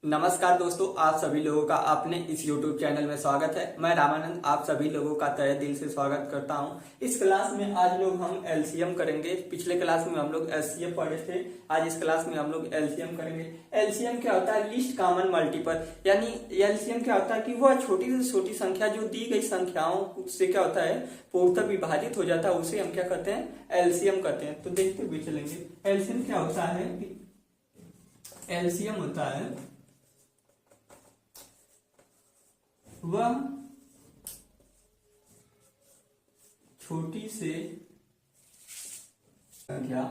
नमस्कार दोस्तों, आप सभी लोगों का अपने इस YouTube चैनल में स्वागत है। मैं रामानंद आप सभी लोगों का तहे दिल से स्वागत करता हूं। इस क्लास में आज लोग हम एलसीएम करेंगे। पिछले क्लास में हम लोग एचसीएफ पढ़े थे, आज इस क्लास में हम लोग एलसीएम करेंगे। एलसीएम क्या होता है? Least common multiple. यानी एलसीएम क्या होता है कि वह छोटी से छोटी संख्या जो दी गई संख्याओं से क्या होता है पूर्णतः विभाजित हो जाता है, उसे हम क्या करते हैं? एलसीएम करते हैं। तो देखते हुए चलेंगे एलसीएम क्या होता है। एलसीएम होता है वह छोटी से संख्या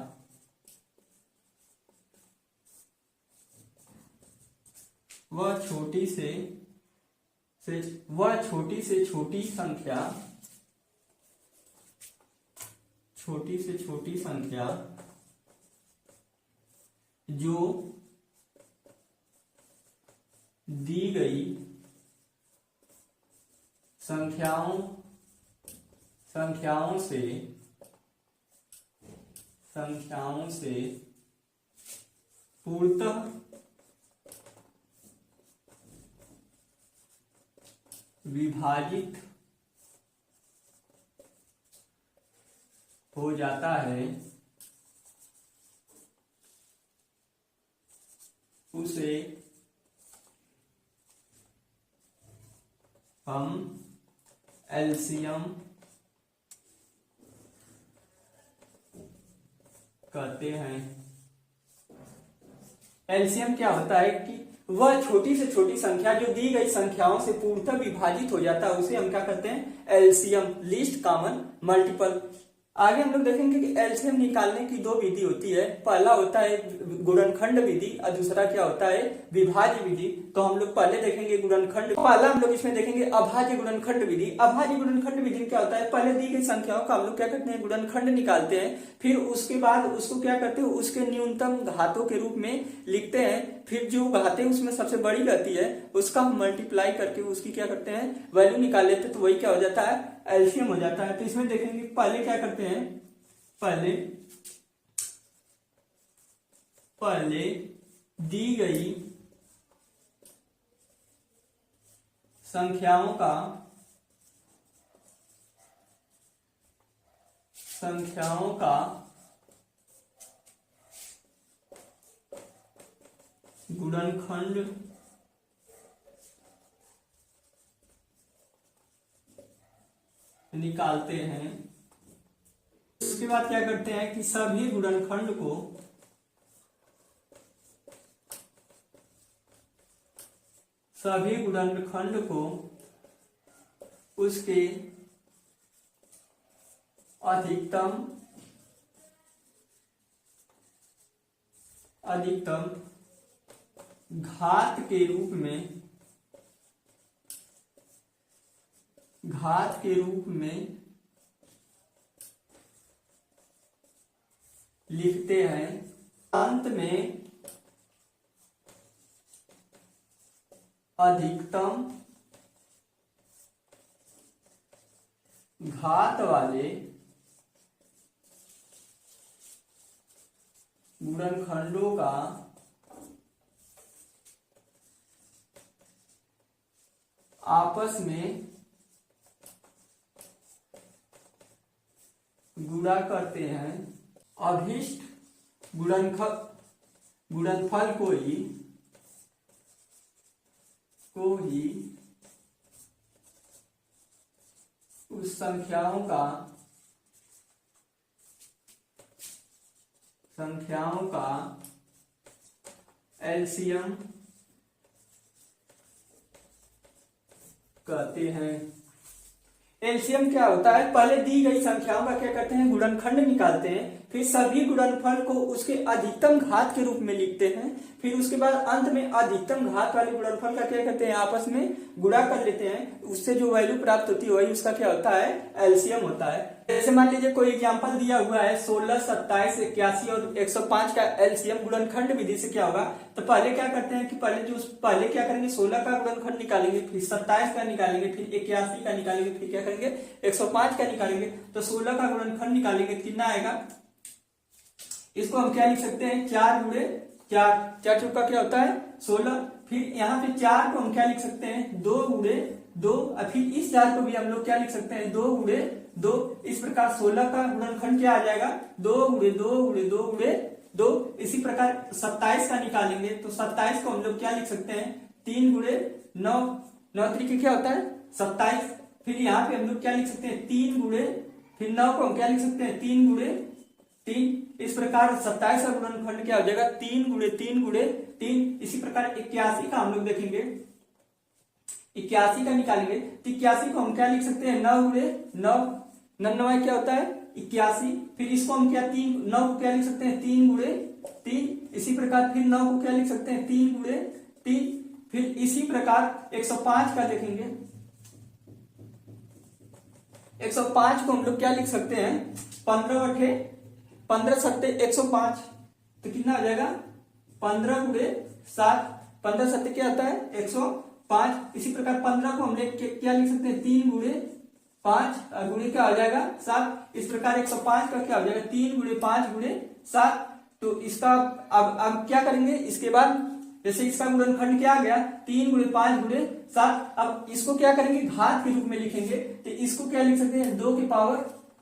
छोटी छोटी संख्या जो दी गई संख्याओं से पूर्णतः विभाजित हो जाता है, उसे हम एलसीएम कहते हैं। एलसीएम क्या होता है कि वह छोटी से छोटी संख्या जो दी गई संख्याओं से पूर्णतः विभाजित हो जाता है, उसे हम क्या कहते हैं? LCM, least common multiple. आगे हम लोग देखेंगे कि एलसीएम निकालने की दो विधि होती है। पहला होता है गुणनखंड विधि और दूसरा क्या होता है? विभाज्य विधि। तो हम लोग पहले देखेंगे गुणनखंड। पहला हम लोग इसमें देखेंगे अभाज्य गुणनखंड विधि। अभाज्य गुणनखंड विधि में क्या होता है? पहले दी गई संख्याओं का हम लोग क्या करते हैं? गुणनखंड निकालते हैं। फिर उसके बाद उसको क्या करते हैं? उसके न्यूनतम घातों के रूप में लिखते हैं। फिर जो घातें उसमें सबसे बड़ी रहती है उसका हम मल्टीप्लाई करके उसकी क्या करते हैं? वैल्यू निकाल लेते हैं। तो वही क्या हो जाता है? एलसीएम हो जाता है। तो इसमें देखेंगे पहले क्या करते हैं? पहले दी गई संख्याओं का गुणनखंड निकालते हैं। उसके बाद क्या करते हैं कि सभी गुणनखंड को उसके अधिकतम घात के रूप में लिखते हैं। अंत में अधिकतम घात वाले गुणनखंडों का आपस में गुणा करते हैं। अभिष्ट गुणनफल को ही उस संख्याओं का एलसीएम कहते हैं। एलसीएम क्या होता है? पहले दी गई संख्याओं का क्या करते हैं? गुणनखंड निकालते हैं। फिर सभी गुणनफल को उसके अधिकतम घात के रूप में लिखते हैं। फिर उसके बाद अंत में अधिकतम घात वाले गुणनफल का क्या करते हैं? आपस में गुणा कर लेते हैं। उससे जो वैल्यू प्राप्त होती है वही उसका क्या होता है? एलसीएम होता है। जैसे मान लीजिए कोई एग्जांपल दिया हुआ है 16, 27, 81 और 105 का एलसीएम गुणनखंड विधि से क्या होगा? तो पहले क्या करते हैं कि पहले क्या करेंगे? 16 का गुणनखंड निकालेंगे, फिर 27 का निकालेंगे, फिर 81 का निकालेंगे, फिर क्या करेंगे? 105 का निकालेंगे। तो 16 का गुणनखंड निकालेंगे कितना आएगा? इसको हम क्या लिख सकते हैं? 4 गुणे 4, 4 चौका क्या होता है? 16। फिर यहाँ पे 4 को हम क्या लिख सकते हैं, 2 गुणे 2, और फिर इस 4 को भी हम लोग क्या लिख सकते हैं, 2 गुणे 2। इस प्रकार 16 का गुणनखंड क्या आ जाएगा, 2 गुणे 2 गुणे 2 गुणे 2। इसी प्रकार 27 का निकालेंगे तो 27 को हम लोग क्या लिख सकते हैं, 3 गुणे 9, 9 तरीके क्या होता है 27। फिर यहाँ पे हम लोग क्या लिख सकते हैं, 3 गुणे, फिर 9 को हम क्या लिख सकते हैं, 3 गुणे 3। इस प्रकार 27 का गुणनखंड क्या हो जाएगा, 3 गुणे 3 गुणे 3। इसी प्रकार 81 का हम लोग देखेंगे, 81 का निकालेंगे तो 81 को हम क्या लिख सकते हैं, 9 गुणे 9, 9 क्या होता है 81। फिर इसको हम क्या 9 को क्या लिख सकते हैं, 3 गुणे 3। इसी प्रकार फिर 9 को क्या लिख सकते हैं, 3 गुणे 3। फिर इसी प्रकार 105 का देखेंगे, 105 को हम लोग क्या लिख सकते हैं, 15 सत्ते 105, तो कितना आ जाएगा 15 गुणे 7, 15 सत्ते क्या आता है 105। इसी प्रकार 15 को हम क्या लिख सकते हैं, 3 गुणे 5, गुणे क्या हो जाएगा 7। इस प्रकार 105 का क्या हो जाएगा, 3 गुणे 5 गुणे 7। तो इसका अब क्या करेंगे, इसके बाद जैसे इसका गुणनखंड क्या आ गया, 3 गुणे 5 गुणे 7। अब इसको क्या करेंगे, घात के रूप में लिखेंगे, तो इसको क्या लिख सकते हैं, 2 की पावर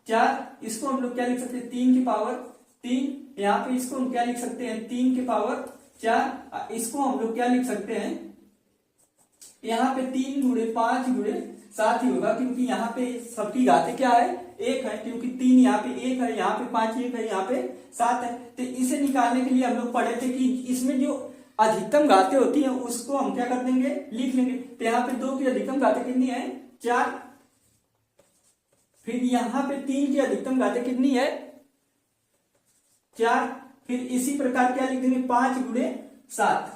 4। इसको हम लोग क्या लिख सकते हैं, 3 की पावर 3। यहाँ पे इसको हम क्या लिख सकते हैं, 3 की पावर 4। इसको हम लोग क्या लिख सकते हैं, यहाँ पे 3 गुणे 5 गुणे 7 ही होगा, क्योंकि यहाँ पे सबकी घातें क्या है, 1 है, क्योंकि 3 यहाँ पे 1 है, यहाँ पे 5 1 है, यहाँ पे 7 है। तो इसे निकालने के लिए हम लोग पढ़े थे कि इसमें जो अधिकतम घातें होती हैं उसको हम क्या कर देंगे, लिख लेंगे। तो यहाँ पे 2 की अधिकतम घातें कितनी है, 4। फिर यहाँ पे 3 की अधिकतम घातें कितनी है, 4। फिर इसी प्रकार क्या लिख देंगे, 5 गुणे 7।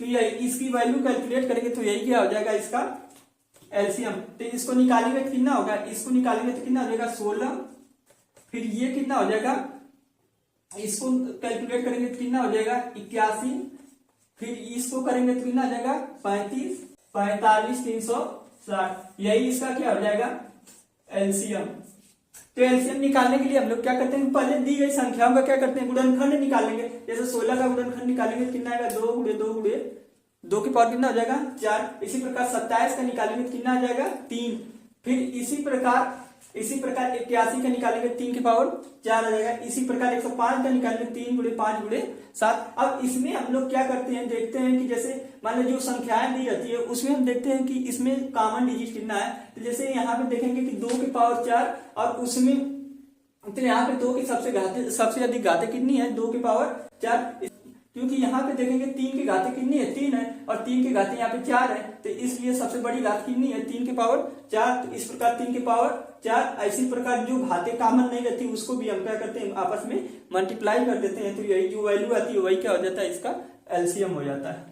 तो यही इसकी वैल्यू कैलकुलेट करेंगे तो यही क्या हो जाएगा, इसका एलसीएम। तो इसको निकालेंगे तो कितना होगा, इसको निकालेंगे तो कितना हो जाएगा 16। फिर ये कितना हो जाएगा, इसको कैलकुलेट करेंगे तो कितना हो जाएगा 81। फिर इसको करेंगे तो कितना आ जाएगा 35, 45 360। यही इसका क्या हो जाएगा एलसीएम। तो एलसीएम निकालने के लिए हम लोग क्या करते हैं, पहले दी गई संख्याओं का क्या करते हैं, गुणनखंड निकालेंगे। जैसे 16 का गुणनखंड निकालेंगे तो कितना आएगा, 2 गुणे 2 गुणे 2 की पावर कितना हो जाएगा 4। इसी प्रकार 27 का निकालेंगे तो कितना आ जाएगा 3। फिर इसी प्रकार 81 का निकालेंगे 3 की पावर 4 आ जाएगा। इसी प्रकार 105 का निकालेंगे 3 गुणे 5 गुणे 7। अब इसमें हम लोग क्या करते हैं, देखते हैं कि जैसे मान लो जो संख्याएं दी जाती है उसमें हम देखते हैं कि इसमें कॉमन डिजिट कितना है। तो जैसे यहाँ पे देखेंगे कि 2 की पावर 4 और उसमें तो यहाँ पे 2 की सबसे अधिक घातें कितनी है, 2 की पावर 4। क्योंकि यहाँ पे देखेंगे 3 की घातें कितनी है, 3 है, और 3 की घातें यहाँ पे 4 है, तो इसलिए सबसे बड़ी घात कितनी है, 3 की पावर 4। तो इस प्रकार 3 की पावर 4। इसी प्रकार जो घातें कॉमन नहीं रहती उसको भी हम क्या करते हैं, आपस में मल्टीप्लाई कर देते हैं, तो यही जो वैल्यू आती है वही क्या हो जाता है, इसका एलसीएम हो जाता है।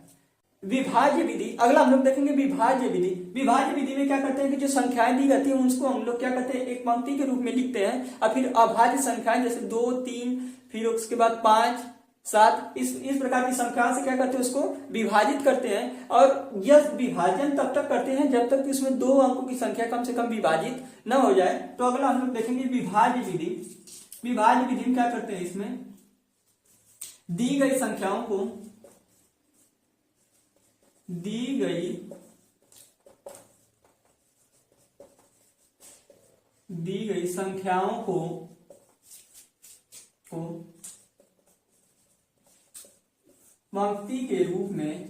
विभाज्य विधि, अगला हम लोग देखेंगे विभाज्य विधि। विभाज्य विधि में क्या करते हैं कि जो संख्याएं दी जाती हैं उसको हम लोग क्या करते हैं, एक पंक्ति के रूप में लिखते हैं, और फिर अभाज्य संख्याएं जैसे 2 3 फिर उसके बाद 5 7 इस प्रकार की संख्याओं से क्या करते हैं, उसको विभाजित करते हैं। और यह विभाजन तब तक करते हैं जब तक कि उसमें 2 अंकों की संख्या कम से कम विभाजित न हो जाए। तो अगला हम लोग देखेंगे विभाज्य विधि। विभाज्य विधि में क्या करते हैं, इसमें दी गई संख्याओं को दी गई संख्याओं को पंक्ति के रूप में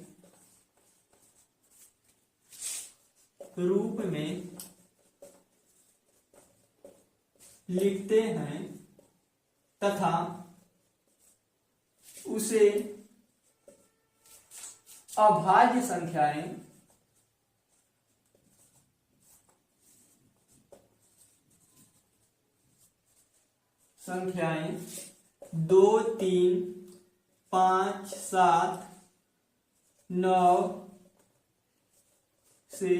लिखते हैं तथा उसे अभाज्य संख्याएं संख्याएं 2 3 5 7 9 से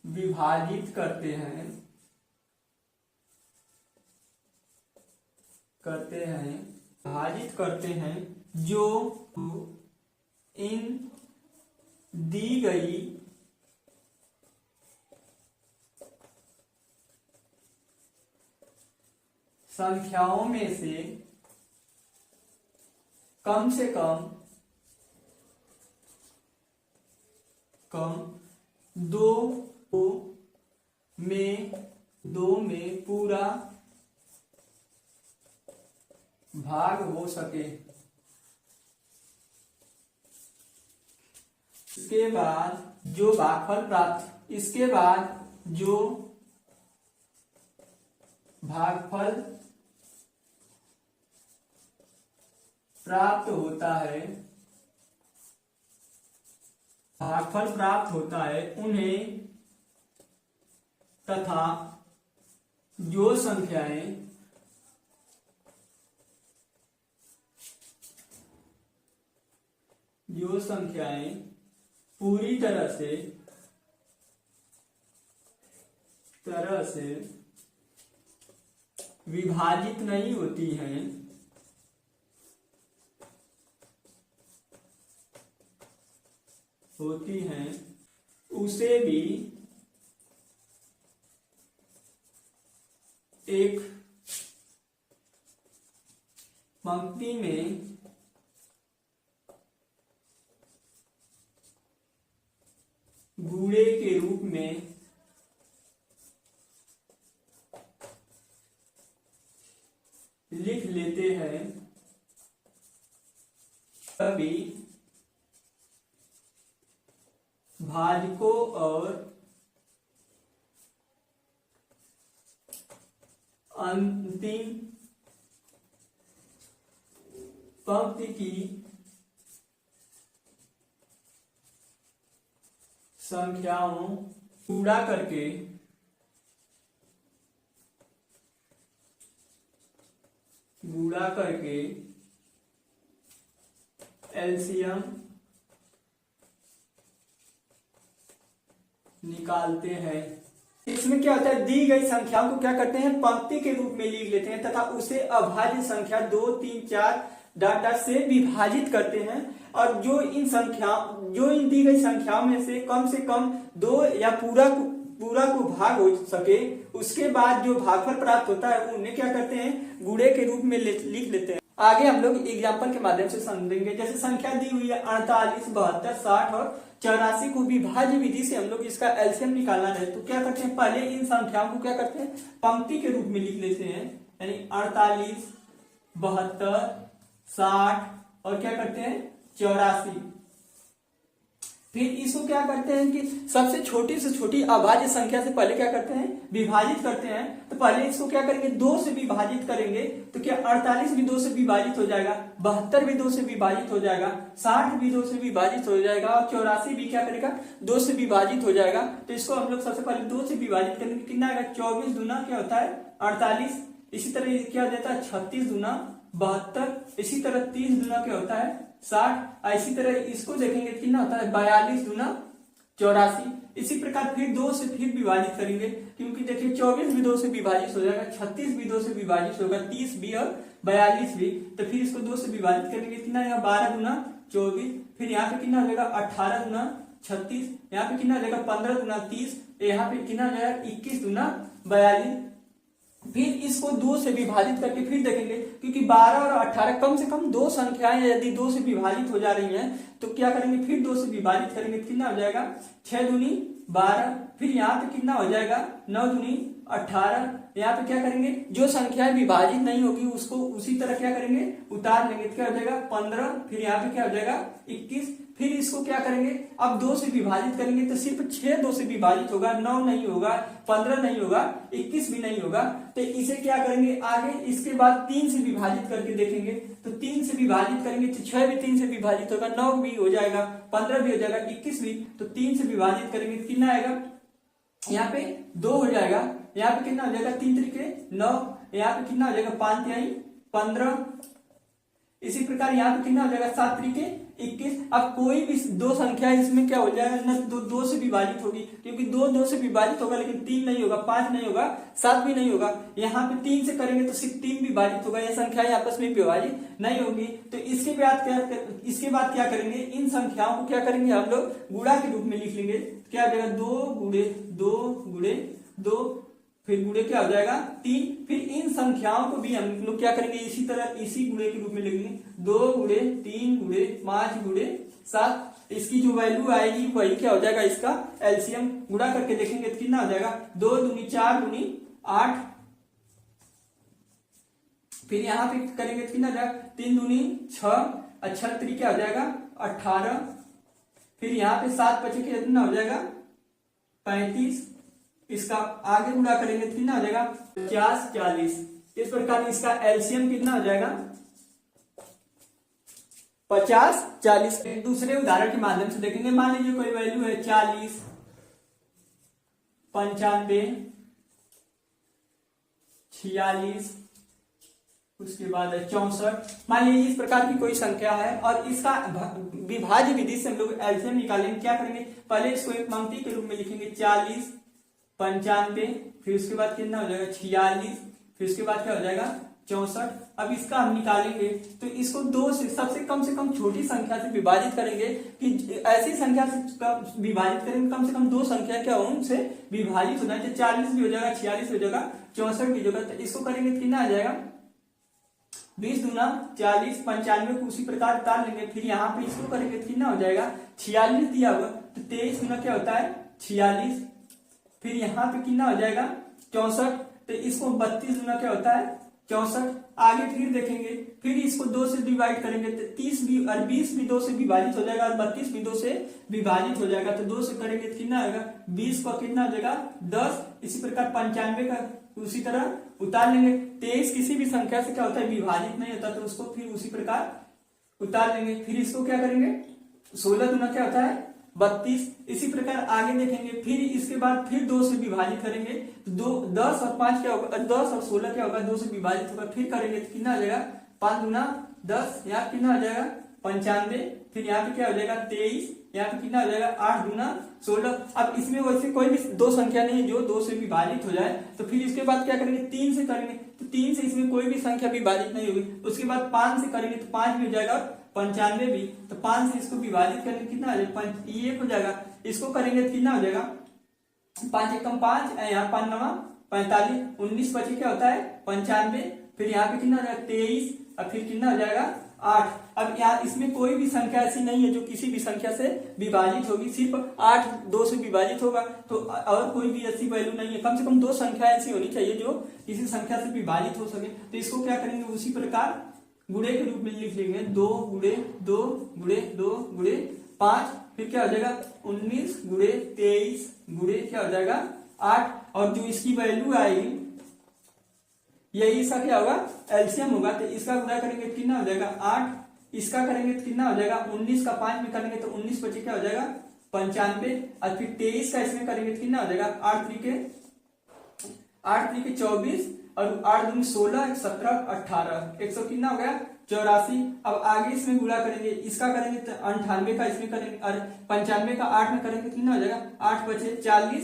विभाजित करते हैं जो इन दी गई संख्याओं में से कम से कम दो में पूरा भाग हो सके। इसके बाद जो भागफल प्राप्त होता है उन्हें तथा जो संख्याएं पूरी तरह से विभाजित नहीं होती हैं उसे भी एक पंक्ति में गुणे के रूप में लिख लेते हैं। तभी भाजकों और अंतिम पंक्ति की संख्याओं पूरा करके एलसीएम निकालते हैं। इसमें क्या होता है, दी गई संख्याओं को क्या करते हैं, पंक्ति के रूप में लिख लेते हैं तथा उसे अभाज्य संख्या 2, 3, 4 डाटा से विभाजित करते हैं। और जो इन दी गई संख्याओं में से कम दो या पूरा को भाग हो सके, उसके बाद जो भागफल प्राप्त होता है उन्हें क्या करते हैं, गुणे के रूप में लिख लेते हैं। आगे हम लोग एग्जाम्पल के माध्यम से समझेंगे। जैसे संख्या दी हुई है 48, 72, 60 और 84 को विभाज्य विधि से हम लोग इसका एलसीएम निकालना है। तो क्या करते हैं, पहले इन संख्याओं को क्या करते हैं, पंक्ति के रूप में लिख लेते हैं। यानी 48, 72, 60 और क्या करते हैं 84। फिर इसको क्या करते हैं कि सबसे छोटी से छोटी अभाज्य संख्या से पहले क्या करते हैं, विभाजित करते हैं। तो पहले इसको क्या करेंगे, 2 से विभाजित करेंगे। तो क्या 48 भी 2 से विभाजित हो जाएगा, 72 भी 2 से विभाजित हो जाएगा, 60 भी 2 से विभाजित हो जाएगा और 84 भी क्या करेगा, 2 से विभाजित हो जाएगा। तो इसको हम लोग सबसे पहले 2 से विभाजित करेंगे, कितना आएगा, 24 दूना क्या होता है 48। इसी तरह क्या देता है 36 दूना 72। इसी तरह 30 दूना क्या होता है 60। इसी तरह इसको देखेंगे कितना होता है 42 दूना 84। इसी प्रकार फिर 2 से फिर विभाजित करेंगे, क्योंकि देखिए 24 भी 2 से विभाजित हो जाएगा, 36 भी 2 से विभाजित होगा, 30 भी और 42 भी। तो फिर इसको 2 से विभाजित करेंगे, कितना यहाँ 12 दूना 24। फिर यहाँ पे कितना हो जाएगा 18 दूना 36। यहाँ पे कितना हो जाएगा 15 दूना 30। यहाँ पे कितना हो जाएगा 21 दूना 42। फिर इसको 2 से विभाजित करके फिर देखेंगे, क्योंकि 12 और 18 कम से कम 2 संख्याएं यदि 2 से विभाजित हो जा रही हैं तो क्या करेंगे, फिर 2 से विभाजित करेंगे, कितना हो जाएगा 6 दूनी 12। फिर यहाँ पे कितना हो जाएगा 9 दूनी 18। यहाँ पे क्या करेंगे, जो संख्याएं विभाजित नहीं होगी उसको उसी तरह क्या करेंगे, उतार लेंगे। क्या हो जाएगा 15। फिर यहाँ पे क्या हो जाएगा 21। फिर इसको क्या करेंगे, अब 2 से विभाजित करेंगे तो सिर्फ 6 2 से विभाजित होगा, 9 नहीं होगा, 15 नहीं होगा, 21 भी नहीं होगा। तो इसे क्या करेंगे आगे, इसके बाद 3 से विभाजित करके देखेंगे। तो 3 से विभाजित करेंगे तो 6 भी 3 से विभाजित होगा, 9 भी हो जाएगा, 15 भी हो जाएगा, 21 भी। तो 3 से विभाजित करेंगे कितना आएगा, यहाँ पे 2 हो जाएगा। यहाँ पे कितना हो जाएगा 3 त्रिके 9। यहाँ पे कितना हो जाएगा 5 तिहाई 15। इसी प्रकार यहाँ पे कितना हो जाएगा 7 त्रिके 21। अब कोई भी 2 संख्या इसमें क्या हो जाएगा ना, 2 से विभाजित होगी, क्योंकि 2 से विभाजित होगा, लेकिन 3 नहीं होगा, 5 नहीं होगा, 7 भी नहीं होगा। यहाँ पे 3 से करेंगे तो सिर्फ 3 विभाजित होगा, यह संख्याएं आपस में विभाजित नहीं होगी। तो इसके बाद क्या करेंगे, इन संख्याओं को क्या करेंगे, हम लोग गुणा के रूप में लिख लेंगे। क्या हो जाएगा 2 गुणे 2 गुणे 2। फिर गुणे क्या हो जाएगा 3। फिर इन संख्याओं को भी हम लोग क्या करेंगे, इसी तरह इसी गुणे के रूप में लिखेंगे, 2 गुणे 3 गुणे 5 गुणे 7। इसकी जो वैल्यू आएगी वही क्या हो जाएगा, इसका एलसीएम गुणा करके देखेंगे तो कितना हो जाएगा, 2 दूनी 4 दूनी 8। फिर यहाँ पे करेंगे तो कितना हो जाएगा, 3 दूनी 6, 6 3 क्या हो जाएगा 18। फिर यहाँ पे 7 बचे के कितना हो जाएगा 35। इसका आगे गुणा करेंगे तो कितना हो जाएगा 50 40। इस प्रकार इसका एलसीएम कितना हो जाएगा 50 40। दूसरे उदाहरण के माध्यम से देखेंगे। मान लीजिए कोई वैल्यू है 40 95 46, उसके बाद है 64। मान लीजिए इस प्रकार की कोई संख्या है और इसका विभाज्य विधि से हम लोग एलसीएम निकालेंगे। क्या करेंगे, पहले इसको एक पंक्ति के रूप में लिखेंगे 40 95, फिर उसके बाद कितना हो जाएगा 46, फिर उसके बाद क्या हो जाएगा 64। अब इसका हम निकालेंगे तो इसको 2 से कम छोटी संख्या से विभाजित करेंगे कि ऐसी संख्या से विभाजित करेंगे कम से कम 2 संख्या क्या हो उनसे विभाजित हो जाए, 40 भी हो जाएगा 46 भी हो जाएगा 64 भी होगा। तो इसको करेंगे तो कितना आ जाएगा 20 दूना 40 95 को उसी प्रकार उतार लेंगे। फिर यहाँ पे इसको करेंगे तो कितना हो जाएगा 46 दिया हुआ, तो 23 गुना क्या होता है 46। फिर यहाँ पे कितना हो जाएगा 64, तो इसको 32 गुना क्या होता है 64। आगे फिर देखेंगे, फिर इसको 2 से डिवाइड करेंगे तो 30 भी और 20 भी 2 से विभाजित हो जाएगा और 32 भी 2 से विभाजित हो जाएगा। तो 2 से करेंगे तो कितना आएगा 20 का कितना हो जाएगा 10। इसी प्रकार 95 का उसी तरह उतार लेंगे। 23 किसी भी संख्या से क्या होता है विभाजित नहीं होता, तो उसको फिर उसी प्रकार उतार लेंगे। फिर इसको क्या करेंगे 16 गुना क्या होता है 32। इसी प्रकार आगे देखेंगे, फिर इसके बाद फिर 2 से विभाजित करेंगे तो 10 और 5 क्या होगा, 10 और 16 क्या होगा 2 से विभाजित होगा। फिर करेंगे तो कितना आ जाएगा 5 गुना 10, यहाँ कितना आ जाएगा 95। फिर यहाँ पे क्या हो जाएगा 23, यहाँ पे कितना हो जाएगा 8 गुना 16। अब इसमें वैसे कोई भी 2 संख्या नहीं है जो 2 से विभाजित हो जाए, तो फिर इसके बाद क्या करेंगे 3 से करेंगे, तो 3 से इसमें कोई भी संख्या विभाजित नहीं होगी। उसके बाद 5 से करेंगे तो 5 भी हो जाएगा 95 भी, तो 5 से इसको विभाजित करके कितना आ जाएगा 5 ये 1 हो जाएगा। इसको करेंगे तो कितना हो जाएगा 5 एकम 5, यहाँ 5 9 45, 19 बचे क्या होता है 95। फिर यहाँ पे कितना हो जाएगा 23 और फिर कितना हो जाएगा 8। अब यहाँ इसमें कोई भी संख्या ऐसी नहीं है जो किसी भी संख्या से विभाजित होगी, सिर्फ 8 2 से विभाजित होगा। तो और कोई भी ऐसी वैल्यू नहीं है, कम से कम 2 संख्या ऐसी होनी चाहिए जो किसी संख्या से विभाजित हो सके। तो इसको क्या करेंगे उसी प्रकार गुणे के रूप में लिख लेंगे, 2 गुणे 2 गुणे 2 गुणे 5। फिर क्या हो जाएगा 19 गुणे 23 गुणे क्या हो जाएगा 8। और जो इसकी वैल्यू आएगी यही इसका क्या होगा एलसीएम होगा। तो इसका गुणा करेंगे तो कितना हो जाएगा 8, इसका करेंगे तो कितना हो जाएगा 19 का 5 में करेंगे तो 19 बचे क्या हो जाएगा 95। और फिर 23 का इसमें करेंगे तो कितना हो जाएगा 8 3 के 24 और 8 दूनी 16 17 18 100 कितना हो गया 84। अब आगे इसमें गुणा करेंगे, इसका करेंगे तो 98 का इसमें करेंगे और 95 का 8 में करेंगे कितना हो जाएगा 8 बचे 40,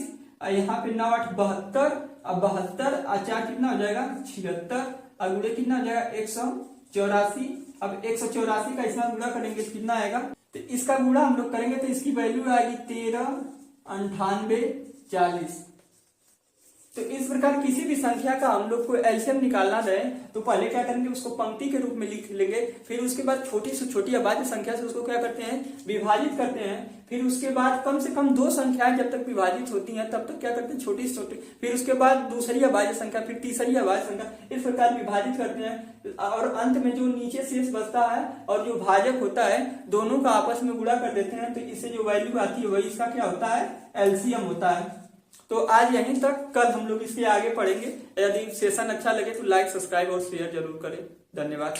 यहाँ पे 9 8 72 अब 72 और 4 कितना हो जाएगा 76 और गुणे कितना हो जाएगा 184। अब 184 का इसमें गुणा करेंगे तो कितना आएगा, तो इसका गुणा हम लोग करेंगे तो इसकी वैल्यू आएगी 13 98 40। तो इस प्रकार किसी भी संख्या का हम लोग को एलसीएम निकालना है तो पहले क्या करेंगे उसको पंक्ति के रूप में लिख लेंगे। फिर उसके बाद छोटी से छोटी अभाज्य संख्या से उसको क्या करते हैं विभाजित करते हैं। फिर उसके बाद कम से कम 2 संख्याएं जब तक विभाजित होती हैं तब तक क्या करते हैं छोटी से छोटी, फिर उसके बाद दूसरी अभाज्य संख्या, फिर तीसरी अभाज्य संख्या, इस प्रकार विभाजित करते हैं। और अंत में जो नीचे शेष बचता है और जो भाजक होता है दोनों का आपस में गुणा कर देते हैं, तो इससे जो वैल्यू आती है वही इसका क्या होता है एलसीएम होता है। तो आज यहीं तक, कल हम लोग इसके आगे पढ़ेंगे। यदि सेशन अच्छा लगे तो लाइक सब्सक्राइब और शेयर जरूर करें। धन्यवाद।